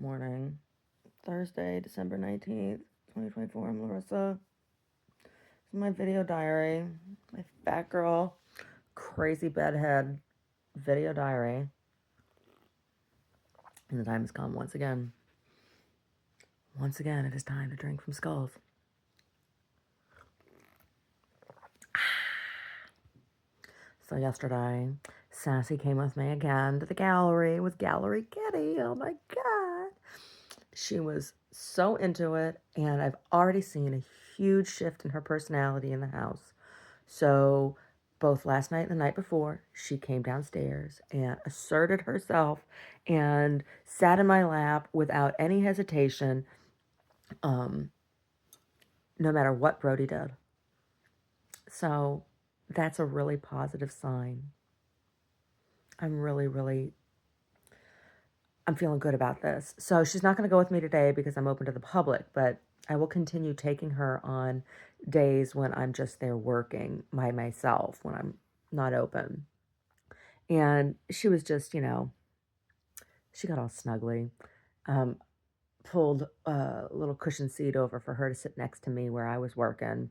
morning. Thursday, December 19th, 2024. I'm Larissa. This is my video diary. My fat girl, crazy bedhead video diary. And the time has come once again. Once again, it is time to drink from skulls. So yesterday, Sassy came with me again to the gallery with Gallery Kitty. Oh my God. She was so into it, and I've already seen a huge shift in her personality in the house. So both last night and the night before, she came downstairs and asserted herself and sat in my lap without any hesitation, no matter what Brody did. So that's a really positive sign. I'm feeling good about this. So she's not going to go with me today because I'm open to the public, but I will continue taking her on days when I'm just there working by myself, when I'm not open. And she was just, she got all snuggly. Pulled a little cushion seat over for her to sit next to me where I was working.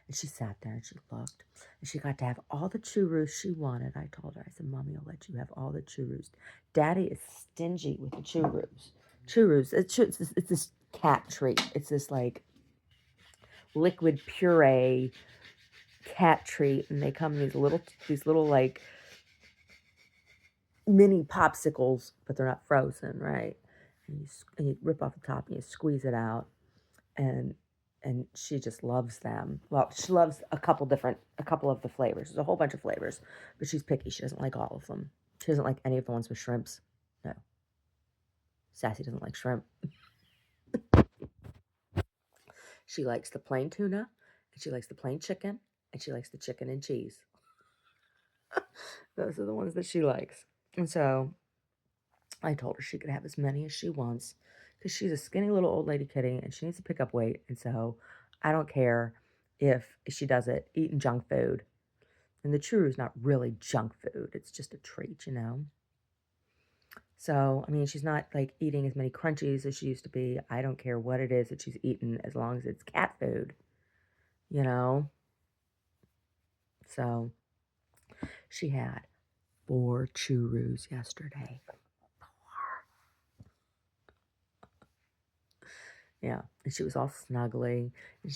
And she sat there and she looked. And she got to have all the churros she wanted. I told her, I said, Mommy, I'll let you have all the churros. Daddy is stingy with the churros. Churros, it's this cat treat. It's this like liquid puree cat treat. And they come in these little like mini popsicles, but they're not frozen, right? And you rip off the top and you squeeze it out. And she just loves them. Well, she loves a couple of the flavors. There's a whole bunch of flavors, but she's picky. She doesn't like all of them. She doesn't like any of the ones with shrimps. No. Sassy doesn't like shrimp. She likes the plain tuna, and she likes the plain chicken, and she likes the chicken and cheese. Those are the ones that she likes. And so I told her she could have as many as she wants because she's a skinny little old lady kitty and she needs to pick up weight. And so I don't care if she does it eating junk food. And the churro is not really junk food. It's just a treat, So, I mean, she's not like eating as many crunchies as she used to be. I don't care what it is that she's eating as long as it's cat food, So she had 4 churros yesterday. 4. Yeah, and she was all snuggly, and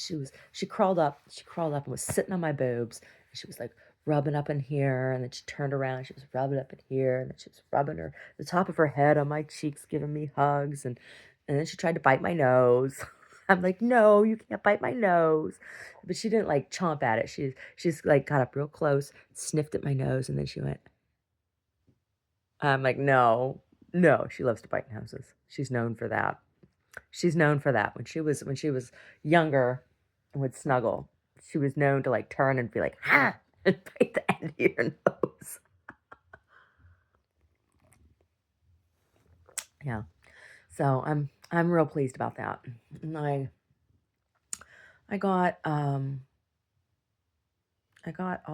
she crawled up and was sitting on my boobs, and she was like rubbing up in here, and then she turned around, and she was rubbing up in here, and then she was rubbing the top of her head on my cheeks, giving me hugs, and then she tried to bite my nose. I'm like, no, you can't bite my nose, but she didn't like chomp at it. She's like got up real close, sniffed at my nose, and then she went. I'm like, no, she loves to bite noses. She's known for that. She's known for that. When she was younger and would snuggle, she was known to like turn and be like, ha, and bite the end of your nose. Yeah. So I'm real pleased about that. And I got all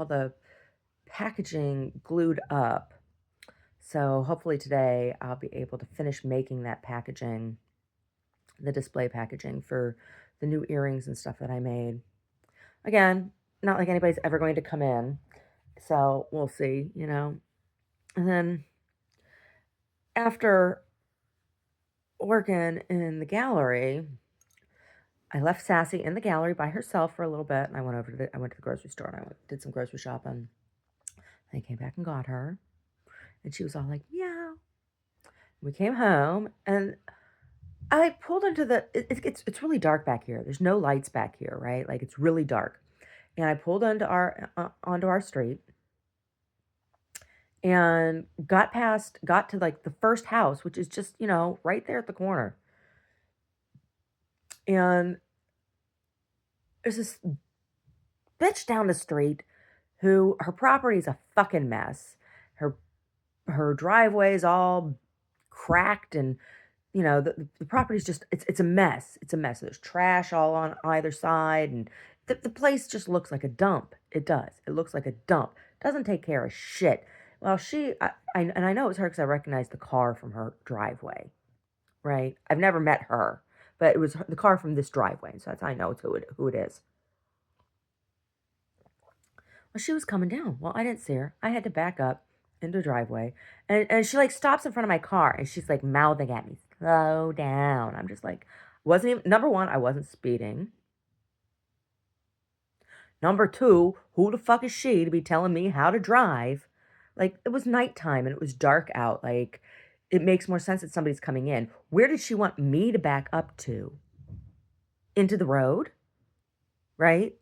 the packaging glued up. So hopefully today I'll be able to finish making that packaging, the display packaging for the new earrings and stuff that I made. Again, not like anybody's ever going to come in. So we'll see, And then after working in the gallery, I left Sassy in the gallery by herself for a little bit, and I went to the grocery store and did some grocery shopping. I came back and got her, and she was all like, meow. We came home, and I pulled into it's really dark back here. There's no lights back here, right? Like it's really dark. And I pulled onto our street and got to like the first house, which is just, right there at the corner. And there's this bitch down the street who her property is a fucking mess. Her driveway is all cracked and the property's just it's a mess. It's a mess. There's trash all on either side and the place just looks like a dump. It does. It looks like a dump. Doesn't take care of shit. Well, and I know it was her because I recognized the car from her driveway. right? I've never met her, but it was the car from this driveway, so that's how I know it's who it is. Well, she was coming down. Well, I didn't see her. I had to back up into the driveway, and she like stops in front of my car, and she's like mouthing at me, "Slow down." I'm just like, wasn't even number one. I wasn't speeding. Number two, who the fuck is she to be telling me how to drive? Like, it was nighttime and it was dark out. Like, it makes more sense that somebody's coming in. Where did she want me to back up to? Into the road? Right?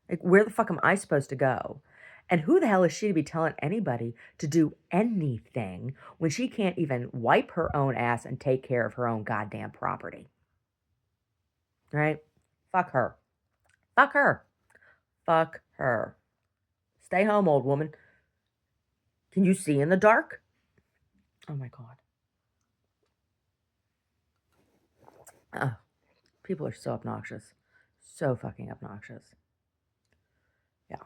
Like, where the fuck am I supposed to go? And who the hell is she to be telling anybody to do anything when she can't even wipe her own ass and take care of her own goddamn property? Right? Fuck her. Fuck her. Fuck her. Stay home, old woman. Can you see in the dark? Oh my God. People are so obnoxious. So fucking obnoxious. Yeah.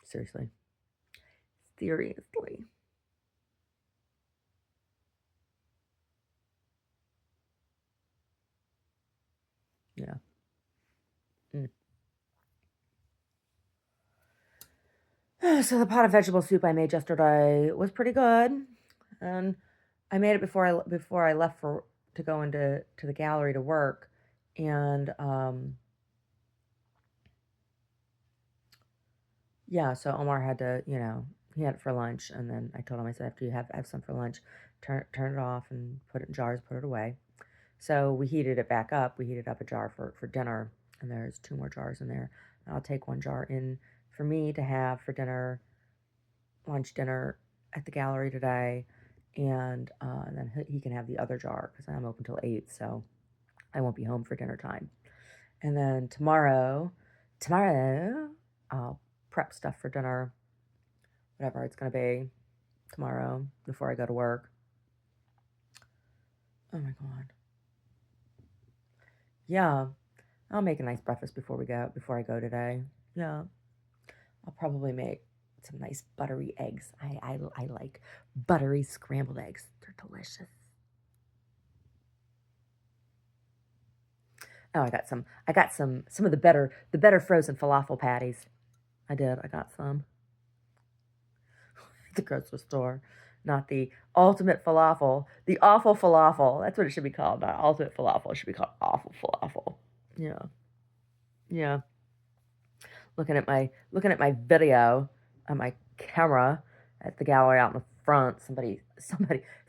Seriously. Seriously. Yeah. Mm. So the pot of vegetable soup I made yesterday was pretty good, and I made it before I left for to go into the gallery to work, and yeah. So Omar had to, he had it for lunch, and then I told him, I said, after you have some for lunch, turn it off and put it in jars, put it away. So we heated it back up. We heated up a jar for dinner, and there's 2 more jars in there. I'll take 1 jar in for me to have for dinner, lunch, dinner at the gallery today, and then he can have the other jar because I'm open till 8, so I won't be home for dinner time. And then tomorrow, I'll prep stuff for dinner, whatever it's going to be tomorrow before I go to work. Oh my God. Yeah, I'll make a nice breakfast before I go today. Yeah, I'll probably make some nice buttery eggs. I like buttery scrambled eggs. They're delicious. Oh, I got some of the better frozen falafel patties. I did. I got some at the grocery store. Not the ultimate falafel, the awful falafel. That's what it should be called. Not ultimate falafel. It should be called awful falafel. Yeah. Yeah. Looking at my video on my camera at the gallery out in the front. Somebody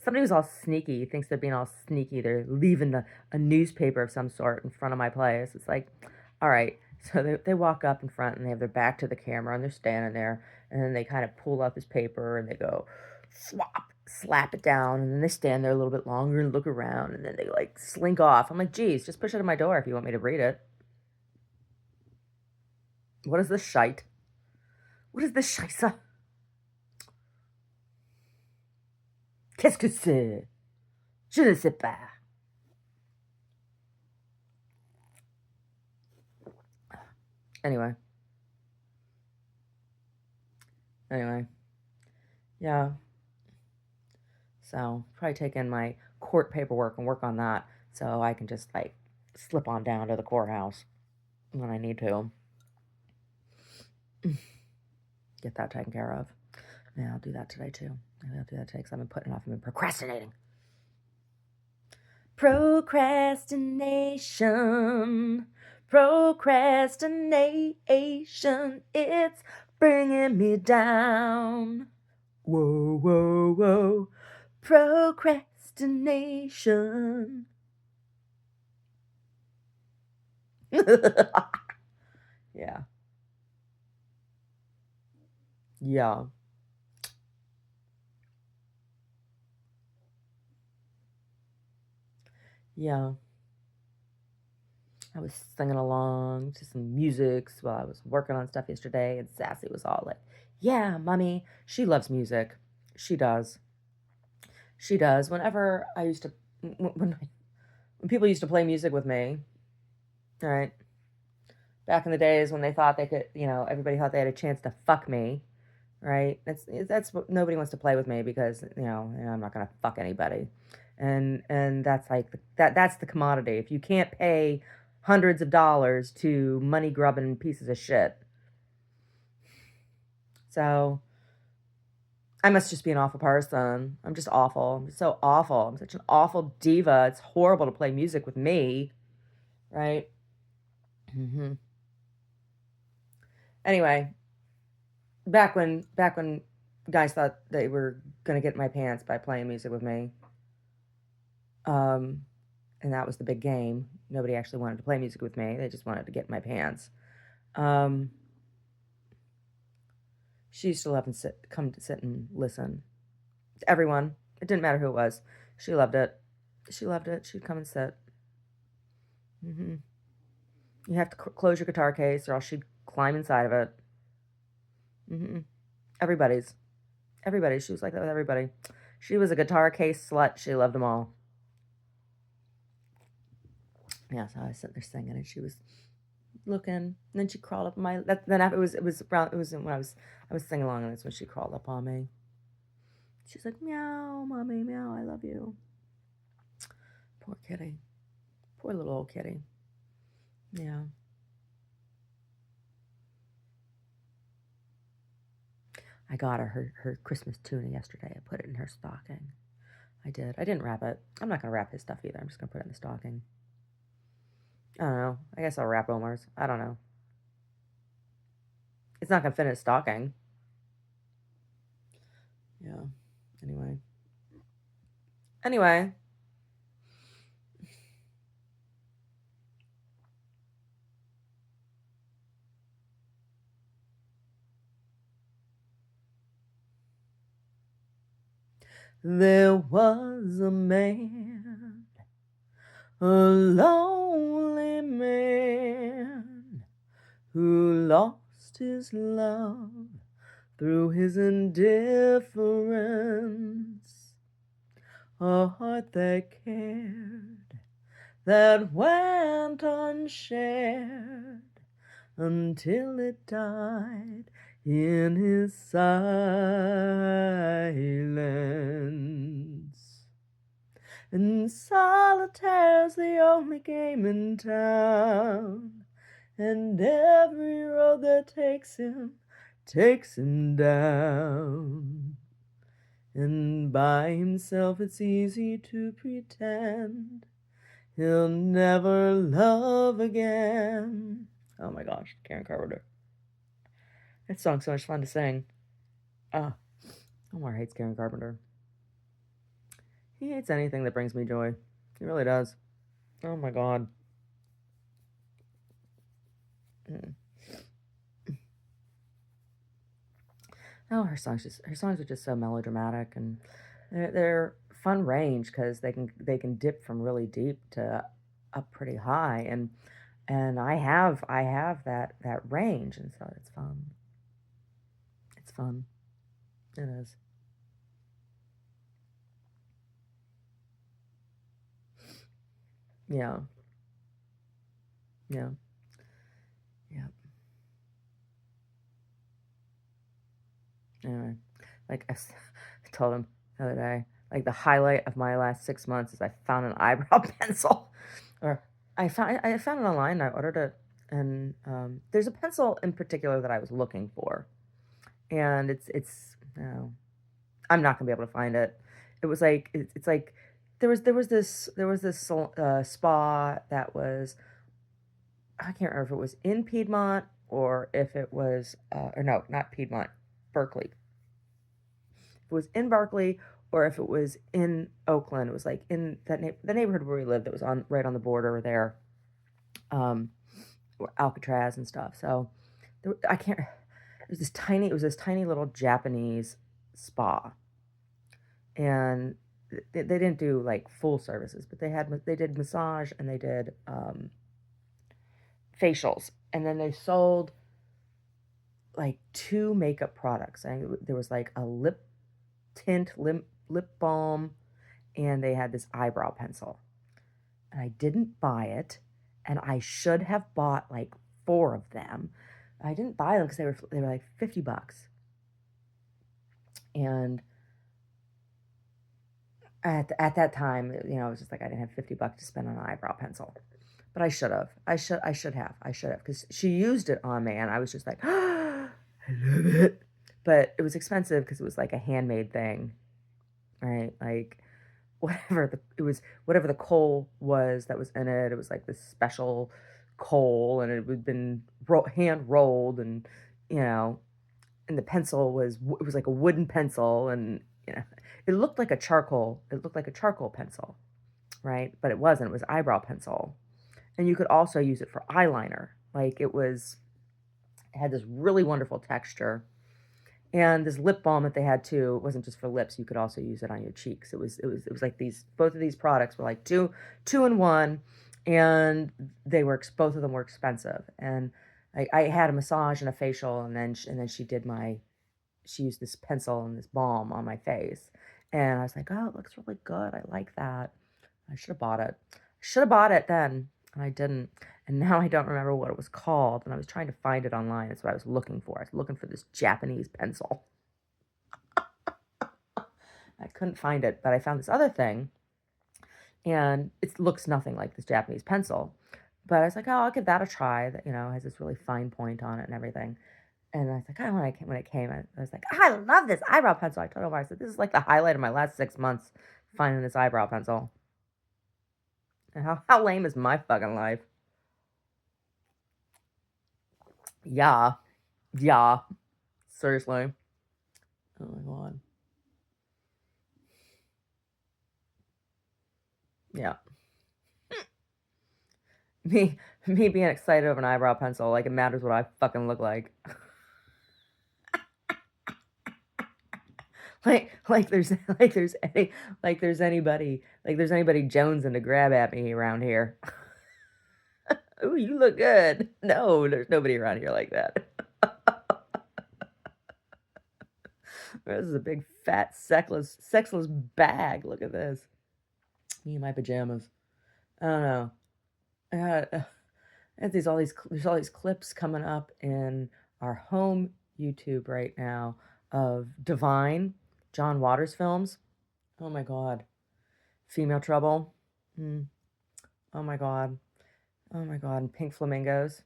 was all sneaky. Thinks they're being all sneaky. They're leaving a newspaper of some sort in front of my place. It's like, all right. So they walk up in front and they have their back to the camera and they're standing there, and then they kind of pull up his paper and they go slap it down, and then they stand there a little bit longer and look around, and then they like slink off. I'm like, geez, just push it in my door if you want me to read it. What is this shite? What is this scheisse? Qu'est-ce que c'est? Je ne sais pas. Anyway. Yeah. So, probably take in my court paperwork and work on that so I can just like slip on down to the courthouse when I need to. Get that taken care of. Yeah, I'll do that today too. Maybe I'll do that today because I've been putting it off. I've been procrastinating. Procrastination. Procrastination. It's bringing me down. Whoa, whoa, whoa. Procrastination. Yeah. Yeah. Yeah. I was singing along to some music while I was working on stuff yesterday, and Sassy was all like, yeah, mommy. She loves music. She does. She does. Whenever I used to, when people used to play music with me, right? Back in the days when they thought they could, everybody thought they had a chance to fuck me, right? That's what nobody wants to play with me because I'm not gonna fuck anybody, and that's like that's the commodity. If you can't pay hundreds of dollars to money grubbing pieces of shit, so I must just be an awful person. I'm just awful. I'm so awful. I'm such an awful diva. It's horrible to play music with me, right? Hmm. Anyway, back when guys thought they were gonna get in my pants by playing music with me, um, and that was the big game. Nobody actually wanted to play music with me. They just wanted to get in my pants. Um, she used to love and come to sit and listen to everyone. It didn't matter who it was. She loved it. She loved it. She'd come and sit. Hmm. You have to close your guitar case, or else she'd climb inside of it. Hmm. Everybody's. Everybody. She was like that with everybody. She was a guitar case slut. She loved them all. Yeah, so I was sitting there singing, and she was looking. And then she crawled up on my. Then after, it was around. It was when I was singing along, and that's when she crawled up on me. She's like, "Meow, mommy, meow, I love you." Poor kitty. Poor little old kitty. Yeah. I got her Christmas tuna yesterday. I put it in her stocking. I did. I didn't wrap it. I'm not gonna wrap his stuff either. I'm just gonna put it in the stocking. I don't know. I guess I'll wrap Omar's. I don't know. It's not gonna fit in his stocking. Yeah. Anyway. Anyway. There was a man, a lonely man, who lost his love through his indifference. A heart that cared, that went unshared until it died in his silence. And solitaire's the only game in town, and every road that takes him down. And by himself it's easy to pretend he'll never love again. Oh my gosh, Karen Carpenter. That song's so much fun to sing. Ah, Omar hates Karen Carpenter. He hates anything that brings me joy. He really does. Oh my god. Mm. Oh, her songs are just so melodramatic, and they're fun range because they can dip from really deep to up pretty high, and I have that range, and so it's fun. It's fun. It is. Yeah. Yeah. Yeah. Anyway, like I told him the other day, like the highlight of my last 6 months is I found an eyebrow pencil, or I found it online. And I ordered it, and there's a pencil in particular that I was looking for, and it's no, I'm not gonna be able to find it. It was like it's like there was this spa that was, I can't remember if it was in Piedmont or if it was or no, not Piedmont, Berkeley. It was in Berkeley or if it was in Oakland. It was like in the neighborhood where we lived. That was on right on the border there, um, Alcatraz and stuff. So I can't. It was this tiny. It was this tiny little Japanese spa, and they didn't do like full services, but they did massage and they did facials, and then they sold like two makeup products. There was like a lip tint, lip balm, and they had this eyebrow pencil. And I didn't buy it, and I should have bought like four of them. I didn't buy them because they were like $50. And at that time, it was just like I didn't have $50 to spend on an eyebrow pencil. But I should have. I should have, because she used it on me, and I was just like, I love it. But it was expensive because it was like a handmade thing, right? Like whatever the coal was that was in it. It was like this special coal, and it had been hand rolled, and you know, and the pencil it was like a wooden pencil, and it looked like a charcoal. It looked like a charcoal pencil, right? But it wasn't. It was eyebrow pencil, and you could also use it for eyeliner. Like it had this really wonderful texture. And this lip balm that they had too, it wasn't just for lips. You could also use it on your cheeks. It was like both of these products were like two in one, and both of them were expensive. And I had a massage and a facial, and then she used this pencil and this balm on my face, and I was like, oh, it looks really good. I like that. I should have bought it. I should have bought it then, and I didn't. And now I don't remember what it was called, and I was trying to find it online. That's what I was looking for. I was looking for this Japanese pencil. I couldn't find it, but I found this other thing, and it looks nothing like this Japanese pencil. But I was like, oh, I'll give that a try. That has this really fine point on it and everything. And I was like, oh, when it came, I was like, oh, I love this eyebrow pencil. I told him, I said, this is like the highlight of my last 6 months, finding this eyebrow pencil. And how lame is my fucking life? Yeah. Yeah. Seriously. Oh my god. Yeah. Me me being excited over an eyebrow pencil, like it matters what I fucking look like. Like there's like there's any there's anybody jonesing to grab at me around here. Ooh, you look good. No, there's nobody around here like that. This is a big fat sexless bag. Look at this. Me in my pajamas. I don't know. There's all these clips coming up in our home YouTube right now of Divine, John Waters films. Oh my god. Female Trouble. Mm. Oh my god. Oh my god. And Pink Flamingos.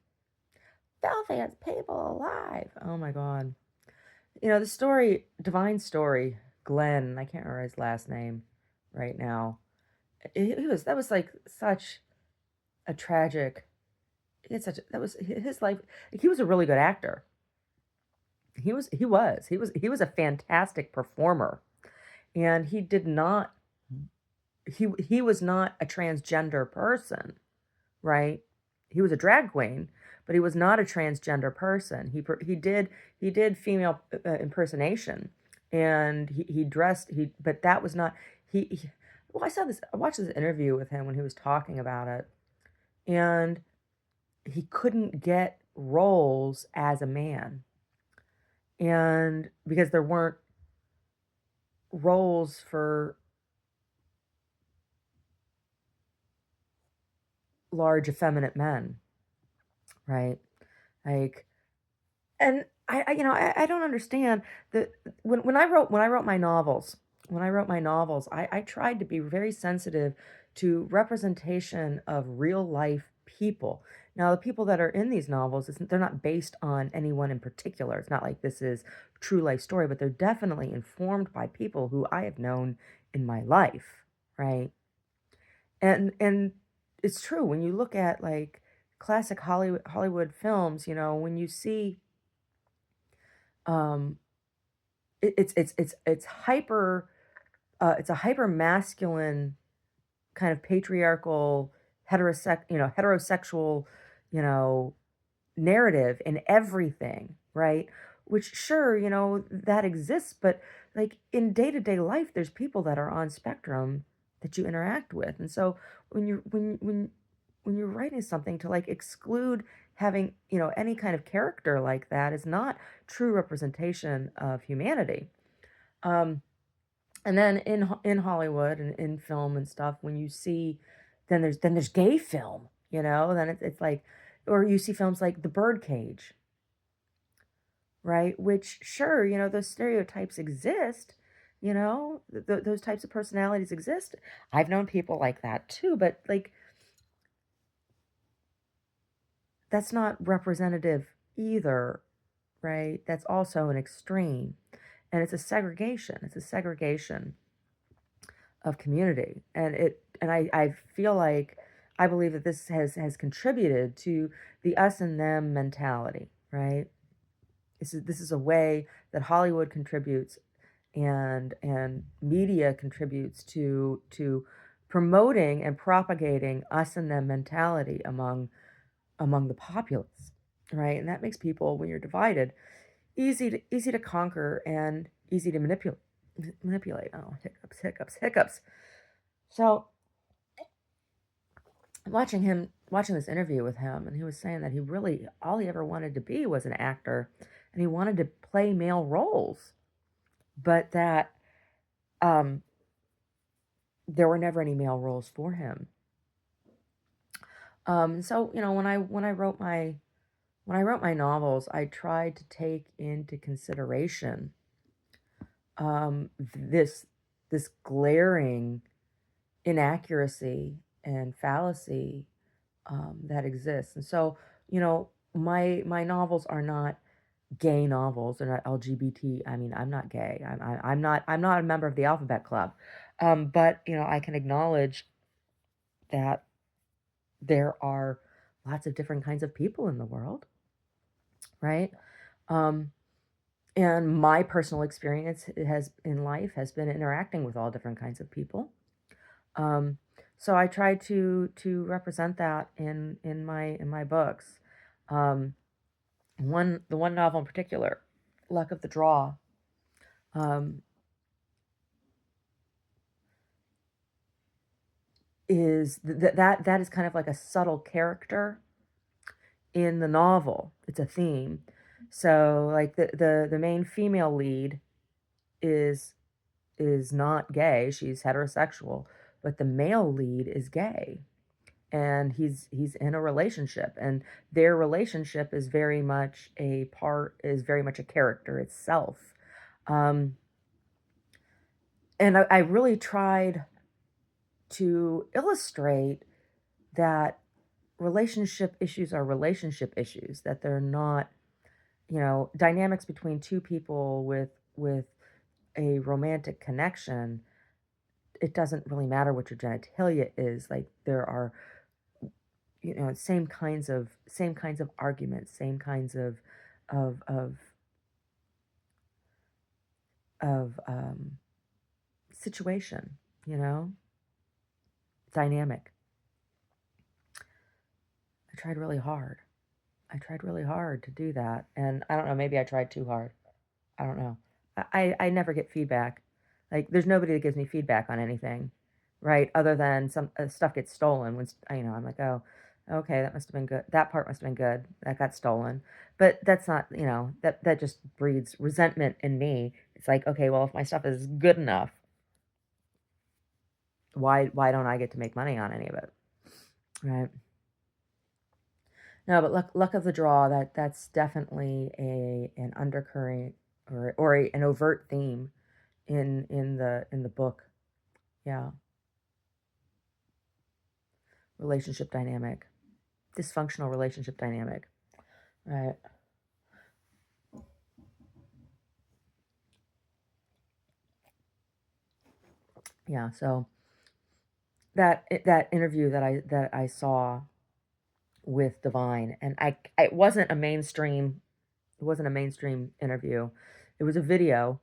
Filthiest people alive. Oh my god. The story, Divine story, Glenn, I can't remember his last name right now. That was like such a tragic, that was his life. He was a really good actor. He was a fantastic performer. And he was not a transgender person, right? He was a drag queen, but he was not a transgender person. He did female impersonation, and he dressed but that was not he. Well, I watched this interview with him when he was talking about it, and he couldn't get roles as a man, and because there weren't roles for large effeminate men, right? Like, and I don't understand that when I wrote my novels, I tried to be very sensitive to representation of real life people. Now, the people that are in these novels, they're not based on anyone in particular. It's not like this is true life story, but they're definitely informed by people who I have known in my life, right? And it's true when you look at like classic Hollywood films, when you see um it's hyper it's a hyper masculine kind of patriarchal heterosexual, you know, narrative in everything, right? Which sure, that exists, but like in day-to-day life, there's people that are on spectrum that you interact with. And so when you're writing something to like exclude having, any kind of character like that is not true representation of humanity. Um, and then in Hollywood and in film and stuff, when you see, then there's gay film, then it's like, or you see films like The Birdcage, right? Which, sure, those stereotypes exist, those types of personalities exist. I've known people like that too, but like that's not representative either, right? That's also an extreme. And it's a segregation. It's a segregation of community. And I feel like I believe that this has contributed to the us and them mentality, right? This is a way that Hollywood contributes and media contributes to promoting and propagating us and them mentality among the populace, right? And that makes people, when you're divided, easy to conquer and easy to manipulate. Oh, hiccups. So watching this interview with him, and he was saying that he really all he ever wanted to be was an actor, and he wanted to play male roles, but that um, there were never any male roles for him. So when I wrote my novels, I tried to take into consideration this glaring inaccuracy and fallacy that exists. And so, my novels are not gay novels. They're not LGBT. I mean, I'm not gay. I'm not a member of the Alphabet Club. But I can acknowledge that there are lots of different kinds of people in the world, right? Um, and my personal experience in life has been interacting with all different kinds of people. Um, so I try to represent that in my books. Um, the one novel in particular, Luck of the Draw, um, is that is kind of like a subtle character in the novel. It's a theme. So like the main female lead is is not gay. She's heterosexual, but the male lead is gay. And he's in a relationship, and their relationship is very much a character itself. Um, and I really tried to illustrate that relationship issues are relationship issues, that they're not, dynamics between two people with a romantic connection. It doesn't really matter what your genitalia is. Like there are, same kinds of arguments, same kinds of of of situation, you know, dynamic. I tried really hard. I tried really hard to do that, and I don't know, maybe I tried too hard. I don't know. I never get feedback. Like there's nobody that gives me feedback on anything, right? Other than some stuff gets stolen when I'm like, oh, okay, that must have been good. That part must have been good. That got stolen, but that's not, that just breeds resentment in me. It's like, okay, well, if my stuff is good enough, why don't I get to make money on any of it, right? No, but luck of the draw, that's definitely a an undercurrent or an overt theme in the book. Yeah, relationship dynamic, dysfunctional relationship dynamic, right? Yeah. So that interview that I saw with Divine, and it wasn't a mainstream interview. It was a video.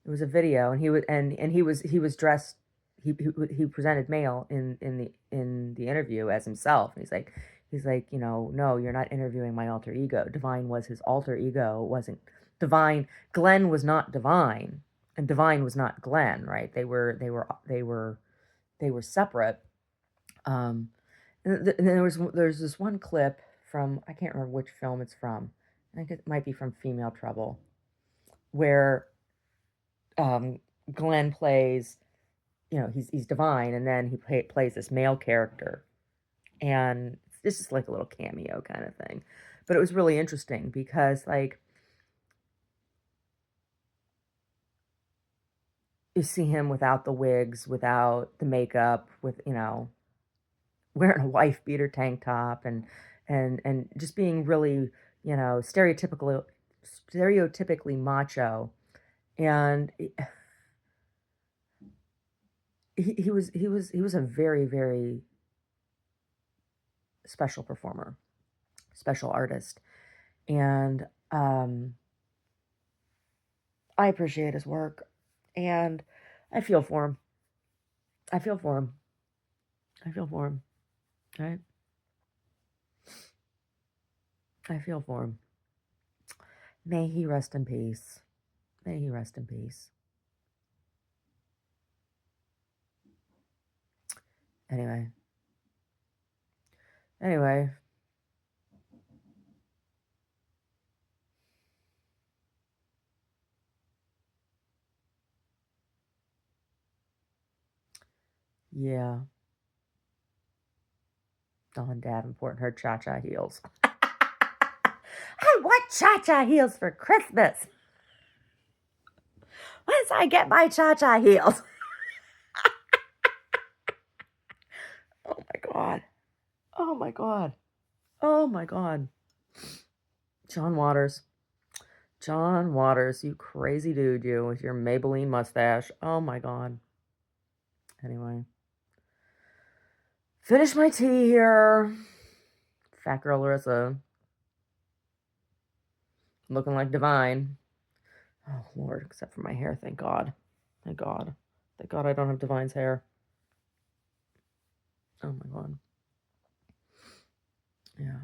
It was a video, and he was dressed. He presented male in the interview as himself, and he's like, no, you're not interviewing my alter ego. Divine was his alter ego. It wasn't Divine. Glenn was not Divine, and Divine was not Glenn. Right? They were separate. Um, and there's this one clip from, I can't remember which film it's from. I think it might be from Female Trouble, where um, Glenn plays, he's Divine, and then he plays this male character, and it's just like a little cameo kind of thing. But it was really interesting because, like, you see him without the wigs, without the makeup, with, wearing a wife beater tank top and just being really, stereotypically macho. And he was a very, very special performer, special artist. And I appreciate his work, and I feel for him. I feel for him. I feel for him. Right? I feel for him. May he rest in peace. May he rest in peace. Anyway. Anyway. Yeah. Dawn Davenport and her cha-cha heels. I want cha-cha heels for Christmas. Once I get my cha-cha heels. Oh my God. Oh my God. Oh my God. John Waters. John Waters, you crazy dude, you, with your Maybelline mustache. Oh my God. Anyway. Finish my tea here. Fat girl Larissa. Looking like Divine. Oh, Lord, except for my hair, thank God. Thank God. Thank God I don't have Divine's hair. Oh my God. Yeah.